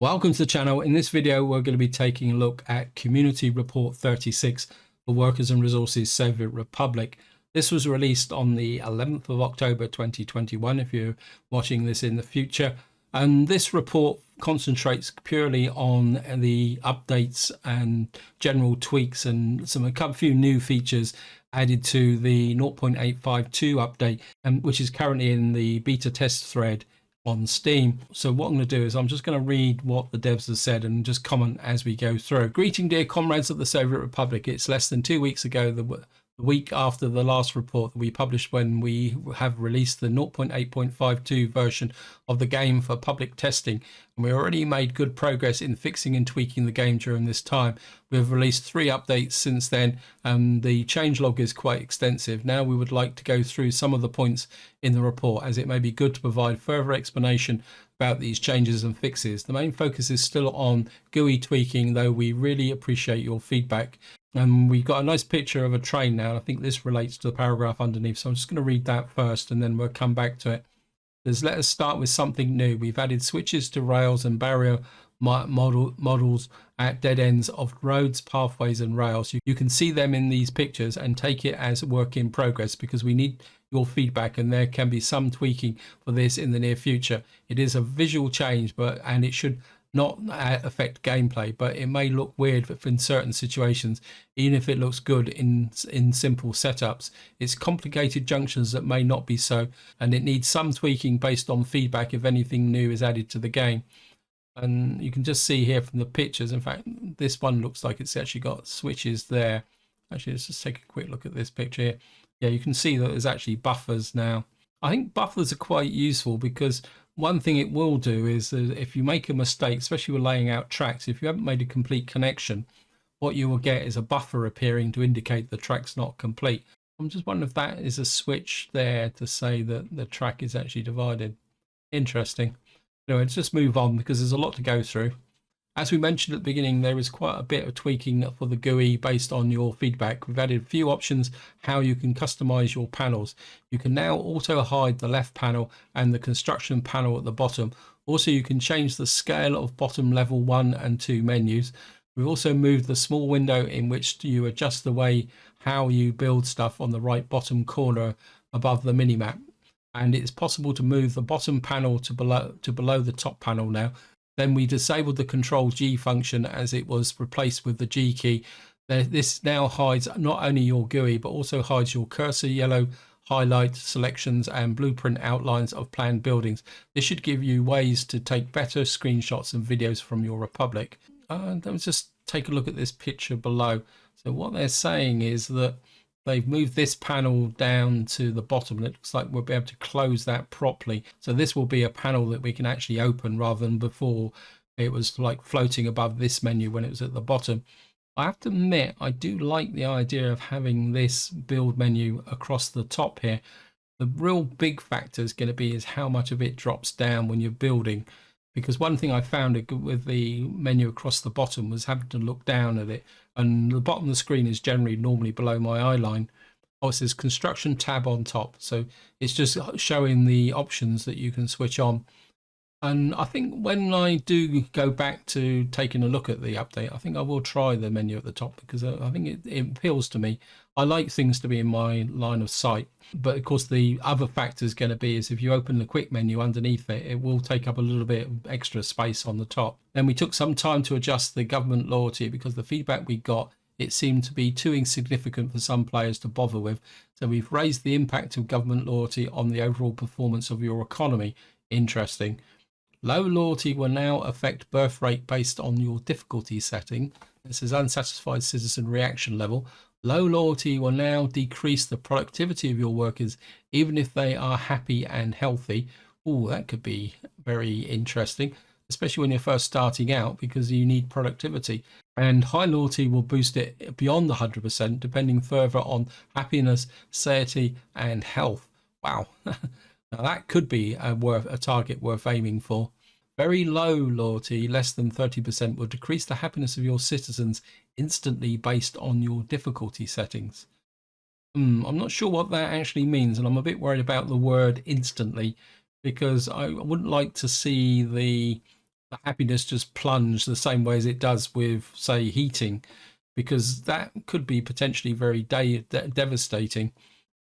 Welcome to the channel. In this video, we're going to be taking a look at Community Report 36 for Workers and Resources Soviet Republic. This was released on the 11th of October 2021, if you're watching this in the future. And this report concentrates purely on the updates and general tweaks and a few new features added to the 0.852 update, which is currently in the beta test thread on Steam. So what I'm going to do is I'm just going to read what the devs have said and just comment as we go through. Greeting, dear comrades of the Soviet Republic. It's less than 2 weeks ago, the week after the last report that we published, when we have released the 0.8.52 version of the game for public testing, and we already made good progress in fixing and tweaking the game during this time. We have released 3 updates since then, and the changelog is quite extensive. Now we would like to go through some of the points in the report, as it may be good to provide further explanation about these changes and fixes. The main focus is still on GUI tweaking, though we really appreciate your feedback. And we've got a nice picture of a train now. I think this relates to the paragraph underneath, so I'm just going to read that first and then we'll come back to it. Let us start with something new. We've added switches to rails and barrier models at dead ends of roads, pathways and rails. You can see them in these pictures and take it as work in progress, because we need your feedback and there can be some tweaking for this in the near future. It is a visual change, and it should not affect gameplay, but it may look weird in certain situations, even if it looks good in simple setups. It's complicated junctions that may not be so, and it needs some tweaking based on feedback if anything new is added to the game. And you can just see here from the pictures, in fact this one looks like it's actually got switches there. Actually, let's just take a quick look at this picture here. Yeah, you can see that there's actually buffers now. I think buffers are quite useful, because one thing it will do is if you make a mistake, especially with laying out tracks, if you haven't made a complete connection, what you will get is a buffer appearing to indicate the track's not complete. I'm just wondering if that is a switch there to say that the track is actually divided. Interesting. Anyway, let's just move on, because there's a lot to go through. As we mentioned at the beginning, there is quite a bit of tweaking for the GUI based on your feedback. We've added a few options how you can customize your panels. You can now auto hide the left panel and the construction panel at the bottom. Also, you can change the scale of bottom level 1 and 2 menus. We've also moved the small window in which you adjust the way how you build stuff on the right bottom corner above the minimap. And it's possible to move the bottom panel to below the top panel now. Then we disabled the Control G function, as it was replaced with the G key. This now hides not only your GUI, but also hides your cursor, yellow highlight selections and blueprint outlines of planned buildings. This should give you ways to take better screenshots and videos from your Republic. Let's just take a look at this picture below. So what they're saying is that they've moved this panel down to the bottom, and it looks like we'll be able to close that properly. So this will be a panel that we can actually open, rather than before it was like floating above this menu when it was at the bottom. I have to admit, I do like the idea of having this build menu across the top here. The real big factor is going to be is how much of it drops down when you're building. Because one thing I found with the menu across the bottom was having to look down at it, and the bottom of the screen is generally normally below my eye line. Oh, it says construction tab on top, so it's just showing the options that you can switch on. And I think when I do go back to taking a look at the update, I think I will try the menu at the top, because I think it appeals to me. I like things to be in my line of sight. But of course, the other factor is going to be is if you open the quick menu underneath it, it will take up a little bit of extra space on the top. Then we took some time to adjust the government loyalty, because the feedback we got, it seemed to be too insignificant for some players to bother with. So we've raised the impact of government loyalty on the overall performance of your economy. Interesting. Low loyalty will now affect birth rate based on your difficulty setting. This is unsatisfied citizen reaction level. Low loyalty will now decrease the productivity of your workers, even if they are happy and healthy. Oh, that could be very interesting, especially when you're first starting out, because you need productivity. And high loyalty will boost it beyond the 100%, depending further on happiness, satiety, and health. Wow. Now that could be a target worth aiming for. Very low loyalty, less than 30%, will decrease the happiness of your citizens instantly based on your difficulty settings. I'm not sure what that actually means, and I'm a bit worried about the word instantly, because I wouldn't like to see the happiness just plunge the same way as it does with, say, heating, because that could be potentially very devastating.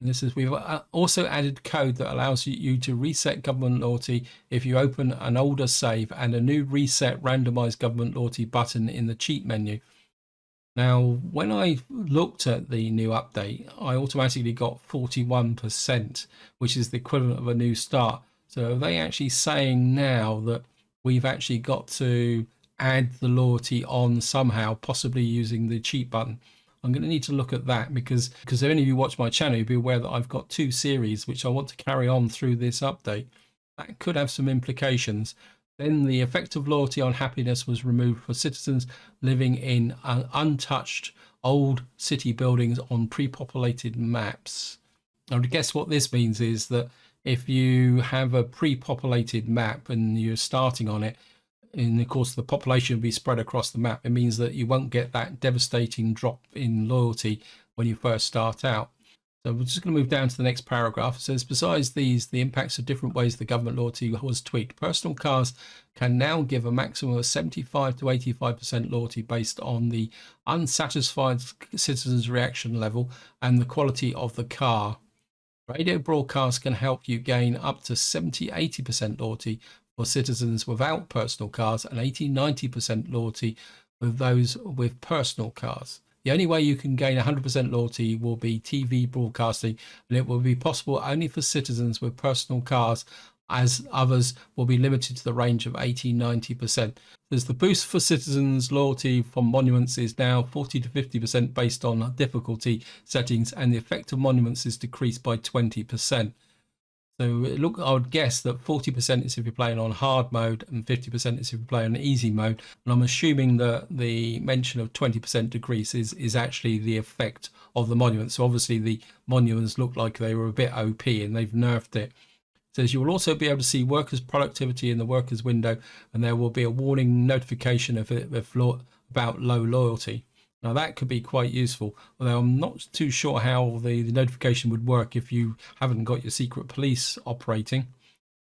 And this is, we've also added code that allows you to reset government loyalty if you open an older save, and a new reset randomized government loyalty button in the cheat menu. Now, when I looked at the new update, I automatically got 41%, which is the equivalent of a new start. So are they actually saying now that we've actually got to add the loyalty on somehow, possibly using the cheat button? I'm going to need to look at that, because if any of you watch my channel, you'll be aware that I've got 2 series which I want to carry on through this update. That could have some implications. Then the effect of loyalty on happiness was removed for citizens living in untouched old city buildings on pre-populated maps. Now, guess what this means is that if you have a pre-populated map and you're starting on it, and of course the population will be spread across the map, it means that you won't get that devastating drop in loyalty when you first start out. So we're just going to move down to the next paragraph. It says, besides these, the impacts of different ways the government loyalty was tweaked. Personal cars can now give a maximum of 75 to 85% loyalty based on the unsatisfied citizens' reaction level and the quality of the car. Radio broadcasts can help you gain up to 70-80% loyalty for citizens without personal cars, and 80-90% loyalty with those with personal cars. The only way you can gain 100% loyalty will be TV broadcasting, and it will be possible only for citizens with personal cars, as others will be limited to the range of 80-90%. There's the boost for citizens' loyalty from monuments is now 40 to 50% based on difficulty settings, and the effect of monuments is decreased by 20%. So look, I would guess that 40% is if you're playing on hard mode and 50% is if you play on easy mode. And I'm assuming that the mention of 20% decrease is actually the effect of the monuments. So obviously the monuments look like they were a bit OP and they've nerfed it. It says you will also be able to see workers' productivity in the workers window, and there will be a warning notification about low loyalty. Now that could be quite useful, although I'm not too sure how the notification would work if you haven't got your secret police operating.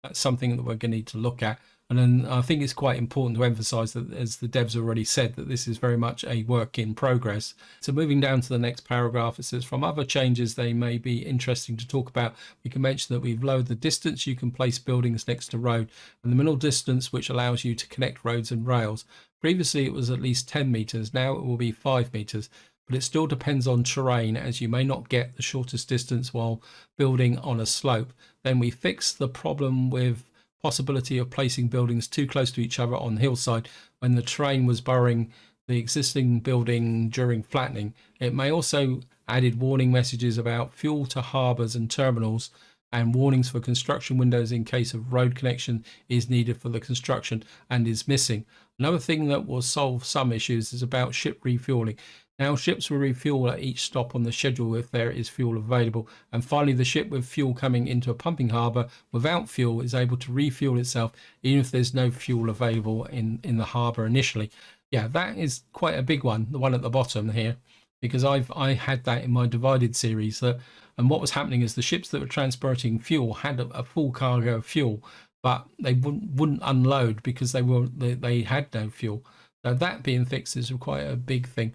That's something that we're going to need to look at. And then I think it's quite important to emphasize that, as the devs already said, that this is very much a work in progress. So moving down to the next paragraph, it says, from other changes they may be interesting to talk about, we can mention that we've lowered the distance you can place buildings next to road, and the middle distance which allows you to connect roads and rails. Previously it was at least 10 meters, now it will be 5 meters, but it still depends on terrain, as you may not get the shortest distance while building on a slope. Then we fixed the problem with possibility of placing buildings too close to each other on hillside when the terrain was burying the existing building during flattening. It may also added warning messages about fuel to harbours and terminals, and warnings for construction windows in case of road connection is needed for the construction and is missing. Another thing that will solve some issues is about ship refueling. Now ships will refuel at each stop on the schedule if there is fuel available. And finally, the ship with fuel coming into a pumping harbour without fuel is able to refuel itself even if there's no fuel available in the harbour initially. Yeah, that is quite a big one, the one at the bottom here, because I had that in my Divided series. And what was happening is the ships that were transporting fuel had a full cargo of fuel, but they wouldn't unload because they had no fuel. So that being fixed is quite a big thing.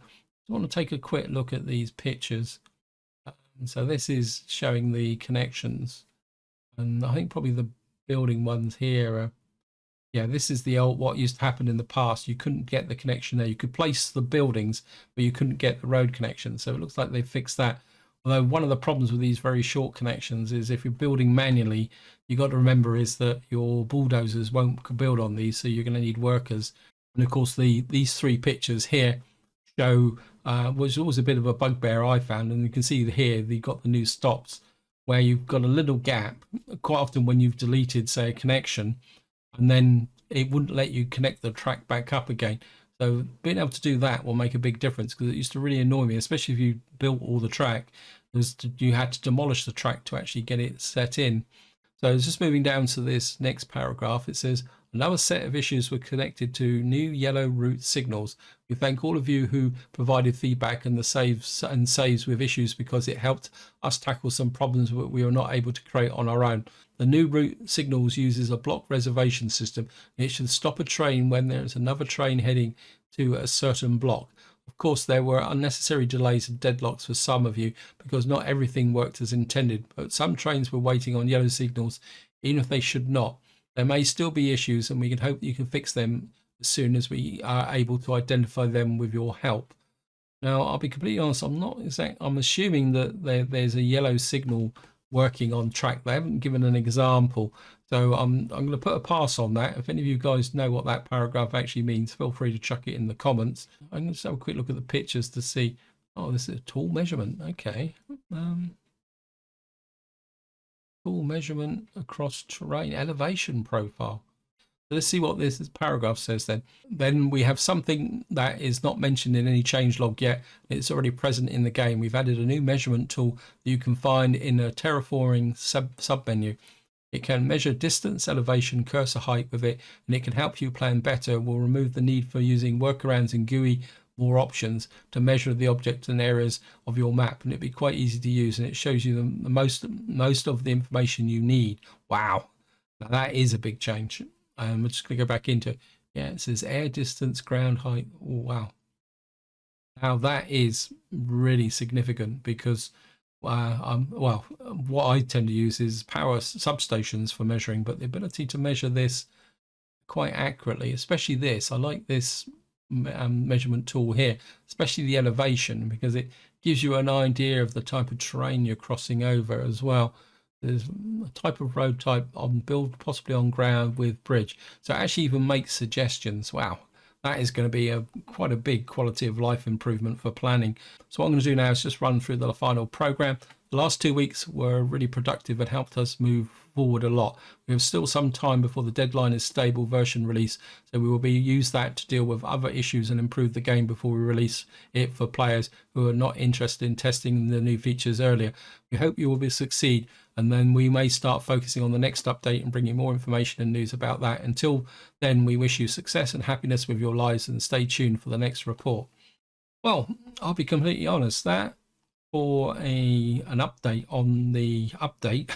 I want to take a quick look at these pictures. So this is showing the connections, and I think probably the building ones here are, yeah, this is the old, what used to happen in the past. You couldn't get the connection there. You could place the buildings, but you couldn't get the road connection. So it looks like they fixed that. Although one of the problems with these very short connections is if you're building manually, you got to remember is that your bulldozers won't build on these, so you're going to need workers. And of course, these 3 pictures here show, was always a bit of a bugbear I found, and you can see here you've got the new stops where you've got a little gap. Quite often when you've deleted, say, a connection, and then it wouldn't let you connect the track back up again. So being able to do that will make a big difference, because it used to really annoy me, especially if you built all the track. You had to demolish the track to actually get it set in. So it's just moving down to this next paragraph. It says, Another set of issues were connected to new yellow route signals. We thank all of you who provided feedback and the saves with issues, because it helped us tackle some problems that we were not able to create on our own. The new route signals uses a block reservation system. It should stop a train when there is another train heading to a certain block. Of course, there were unnecessary delays and deadlocks for some of you because not everything worked as intended, but some trains were waiting on yellow signals even if they should not. There may still be issues, and we can hope that you can fix them as soon as we are able to identify them with your help. Now, I'll be completely honest, I'm assuming that there's a yellow signal working on track. They haven't given an example, so I'm going to put a pass on that. If any of you guys know what that paragraph actually means, feel free to chuck it in the comments. I'm going to just have a quick look at the pictures to see. Oh, this is a tool measurement. Okay. Tool measurement across terrain, elevation profile. So let's see what this paragraph says then. Then we have something that is not mentioned in any changelog yet. It's already present in the game. We've added a new measurement tool that you can find in a terraforming sub-menu. It can measure distance, elevation, cursor height with it, and it can help you plan better. We'll remove the need for using workarounds in GUI, more options to measure the objects and areas of your map, and it'd be quite easy to use, and it shows you the most of the information you need. Wow, now that is a big change. We're just going to go back into it. Yeah, it says air distance, ground height. Oh, wow. Now that is really significant, because well, what I tend to use is power substations for measuring, but the ability to measure this quite accurately, especially this, I like this measurement tool here, especially the elevation, because it gives you an idea of the type of terrain you're crossing over as well. There's a type of road type on build, possibly on ground with bridge, so it actually even makes suggestions. Wow, that is going to be quite a big quality of life improvement for planning. So what I'm going to do now is just run through the final program. The last 2 weeks were really productive and helped us move forward a lot. We have still some time before the deadline is stable version release, so we will use that to deal with other issues and improve the game before we release it for players who are not interested in testing the new features earlier. We hope you will succeed, and then we may start focusing on the next update and bringing more information and news about that. Until then, we wish you success and happiness with your lives, and stay tuned for the next report. Well, I'll be completely honest, that for an update on the update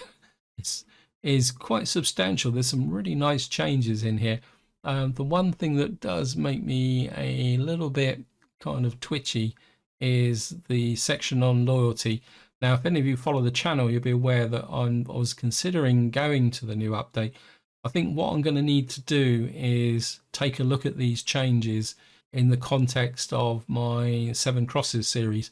is quite substantial. There's some really nice changes in here. The one thing that does make me a little bit kind of twitchy is the section on loyalty. Now, if any of you follow the channel, you'll be aware that I was considering going to the new update. I think what I'm going to need to do is take a look at these changes in the context of my Seven Crosses series,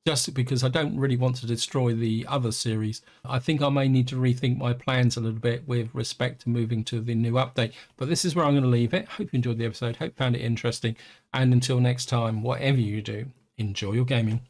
just because I don't really want to destroy the other series. I think I may need to rethink my plans a little bit with respect to moving to the new update. But this is where I'm going to leave it. Hope you enjoyed the episode. Hope you found it interesting. And until next time, whatever you do, enjoy your gaming.